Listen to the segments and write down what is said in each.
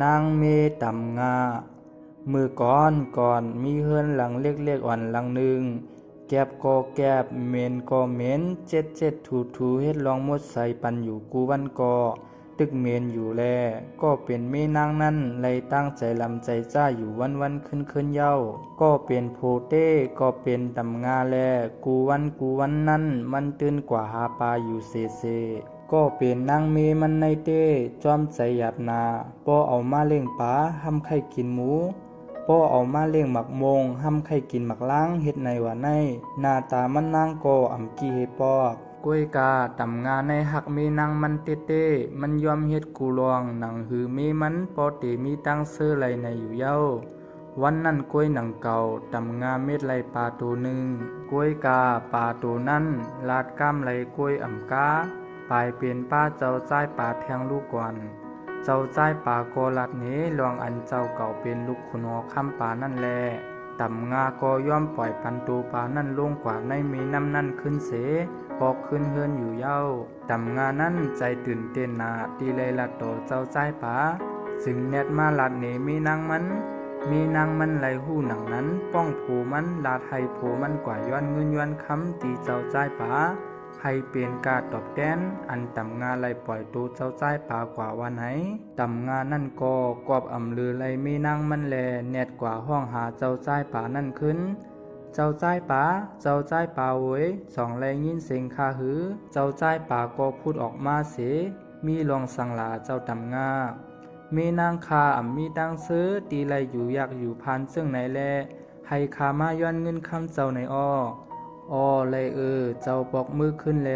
นางเมตำงามือก่อนมีเฮือนหลังเล็กๆอ่อนหลังหนึ่งแก็บก็แก็บเมนก็เมนเจ็ดถูเฮ็ดลองมดใส่ปันอยู่กูวันก่อตึกเมนอยู่แลก็เป็นเมนางนั่นไลตั้งใจลำใจจ้าอยู่วันขึ้นเย้าก็เป็นโพเต้ก็เป็นตำงาแลกูวันนั่นมันตื่นกว่าหาปลาอยู่เซก็เป็นนางเมมันในเต้จอมใจหยาบนาป้อเอามาเลี้ยงปลาห้ำไข่กินหมูป้อเอามาเลี้ยงหมักมงห้ำไข่กินหมักล้างเฮ็ดในว่าในหน้าตามันนางก็อ่ำกี้เฮปอกกล้วยกาตำงาในหักเมนางมันเต้มันยอมเฮ็ดกูลองหนังหือเมมันปอเตมีตั้งเสื้อไหลในอยู่เย้าวันนั้นกล้วยหนังเก่าตำงาเม็ดไหลปลาตัวหนึ่งกล้วยกาปลาตัวนั้นลาดก้ามไหลกล้วยอ่ำกาปลายเป็นป้าเจ้าใจป่าแทงลูกก่อนเจ้าใจป่าโกลัดเนลองอันเจ้าเก่าเป็นลูกขุนหอคำป่านั่นแลตำงาก็ย่อมปล่อยปันตูป่านั่นลงกว่าในมีน้ำนั่นขึ้นเสปอกขึ้นเฮือนอยู่เย้าตำงานั่นใจตื่นเต้นนาตีเลยลัดโตเจ้าใจป่าซึ่งแนดมาลัดเนมีนางมันไหลหูหนังนั้นป้องผูมันลาดให้ผูมันกว่าย้อนเงินย้อนคำตีเจ้าใจป่าให้เป็นกาตอบแทนอันตำงาไลปล่อยตัวเจ้าใจป่ากว่าวันไหนตำงานั่นก็กอบอำลือไลมีนางมันแลแนดกว่าห้องหาเจ้าใจป่านั่นขึ้นเจ้าใจป่าเว้ยสองไลยินเสียงคาหือเจ้าใจป่าก็พูดออกมาเสมีลองสังหลาเจ้าตำงามีนางคามีตังซื้อตีไลอยู่อยากอยู่พันซึ่งไหนแลให้คามาย้อนเงินคำเจ้าในเลยเจ้าปอกมือขึ้นแล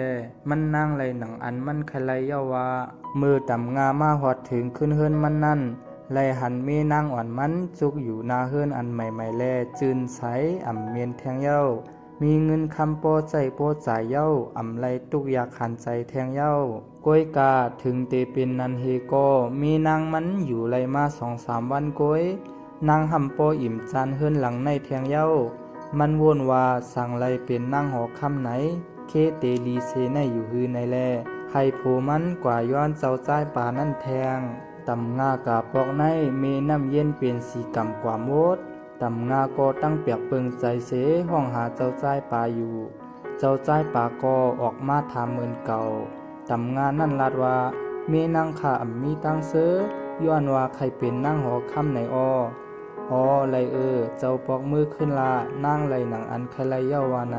มันนั่งไหลหนังอันมันใครไหลเย้าว่ามือต่ำงามาหอดถึงขึ้นเฮือนมันนั่นไหลหันเมนางอ่อนมันจุกอยู่หน้าเฮือนอันใหม่แลจืนใสอ่ำเมียนแทงเย้ามีเงินคำโปจ่ายเย้าอ่ำไหลตุกอยากหันใจแทงเย้ากล้วยกาถึงเตเป็นนันเฮโกมีนางมันอยู่ไหลมา2-3 วันกล้วยนางหำโปอิ่มจานเฮือนหลังในแทงเย้ามันวนว่าสั่งไลเป็นนั่งหอคำไหนเคเตลีเซในอยู่ฮือในแลให้โผมันกว่าย้อนเจ้าใจป่านั่นแทงตำงากาปอกในเมน้ำเย็นเป็นสีกำกว่าโมดตำงาก็ตั้งเปียกเปิงใจเสห้องหาเจ้าใจป่าอยู่เจ้าใจป่าก็ออกมาถามเหมือนเก่าตำงานั่นลาดว่าเมนางขามีตั้งเสือย้อนว่าใครเป็นนั่งหอคำไหนไหลเจ้าปอกมือขึ้นลานั่งไหลหนังอันใครไหลเย้าว่าไหน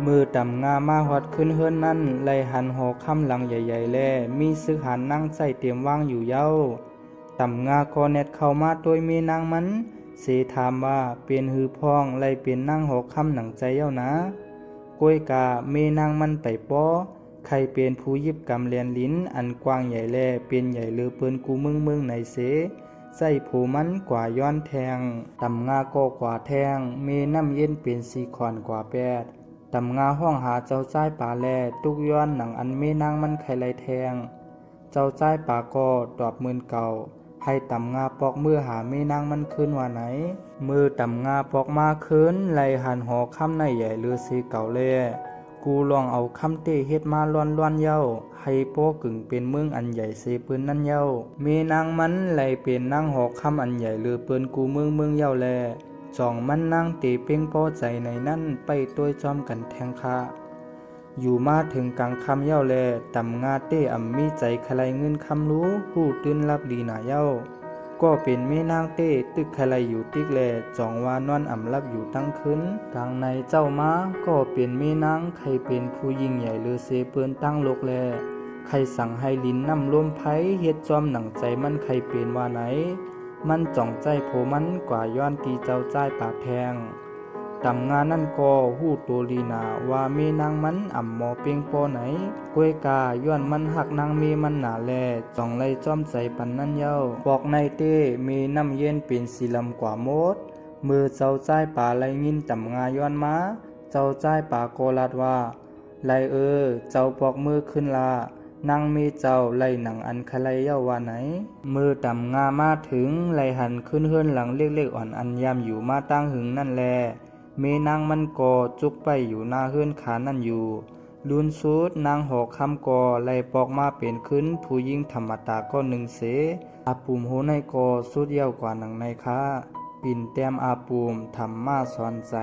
มือต่ำงามาฮอดขึ้นเฮือนนั่นไหลหันหอคำหลังใหญ่ๆแลมีซึกหันนั่งใส่เตรียมว่างอยู่เย้าต่ำงาก็แนดเข้ามาโดยมีนางมันเสถามว่าเป็นหือพองไหลเป็นนั่งหอคำหนังใจเย้านะกล้วยกาเมนางมันไปป้อใครเป็นผู้ยิบกำเลียนลิ้นอันกว้างใหญ่แลเป็นใหญ่เลือเปิ้นกูเมืองไหนเสใส่ผูมันกว่าย้อนแทงตำงาก็กว่าแทงมีน้ำเย็นเป็นสีขอนกว่าแปดตำงาห้องหาเจ้าใจป่าแลตุกย้อนหนังอันเมนางมันไขไหลแทงเจ้าใจป่าก็ตอบมือเก่าให้ตำงาปอกมือหาเมนางมันขึ้นว่าไหนมือตำงาปอกมาขึ้นไหลหันหอคำในใหญ่เลือสีเก่าเล่กูลองเอาคำเตเฮ็ดมาล้อนเย้าให้โป้กึ่งเป็นเมืองอันใหญ่เสปืนนั่นเย้าเมนางมันไหลเป็นนางหอกคำอันใหญ่เลือเปิ้นกูเมืองเย้าแลจ่องมันนางเตเป้งป้อใจในนั่นไปตัวจอมกันแทงคาอยู่มาถึงกลางคำเย้าแลตำงาเต้อ่ำมีใจใครเงินคำรู้ผู้ตื่นรับดีหนาเย้าก็เป็นแม่นางเต้ตึกใครอยู่ติ๊กแลจ่องว่านอนอ่ำรับอยู่ตั้งคืนกลางในเจ้ามาก็เป็นแม่นางใครเป็นผู้ยิ่งใหญ่เลือเสเปิ้นตั้งโลกแลใครสั่งให้ลิ้นน้ำลมไผเฮ็ดจอมหนังใจมันใครเป็นว่าไหนมันจ่องใจโผมันกว่าย้อนตีเจ้าใจปากแทงตำงานนั่นก็หู้ตัวลีนาว่าเมนางมันอ่ำหมอเปียงปอไหนกล้วยกาย้อนมันหักนางเมมันหนาแลจ่องไล่จอมใจปันนั่นเย้าปอกในเต้มีน้ำเย็นเป็นสีลำกว่าโมดมือเจ้าใจป่าไล่งินตำงาย้อนมาเจ้าใจป่าโกลัดว่าไล่เจ้าปอกมือขึ้นลานางมีเจ้าไล่หนังอันใครเย้าว่าไหนมือตำงามาถึงไล่หันขึ้นเฮือนหลังเล็กๆอ่อนอันยามอยู่มาตั้งหึงนั่นแลเมนางมันก็จุกไปอยู่หน้าเฮือนขานั่นอยู่ ลุนสุดนางหอกคำก่อไล่ปอกมาเป็นขึ้นผู้หญิงธรรมตาก็หนึ่งเสอาปูมโหในก่อสุดเยี่ยวกว่าหนังในค้าปิ่นแต้มอาปูมทำมาสอนใจ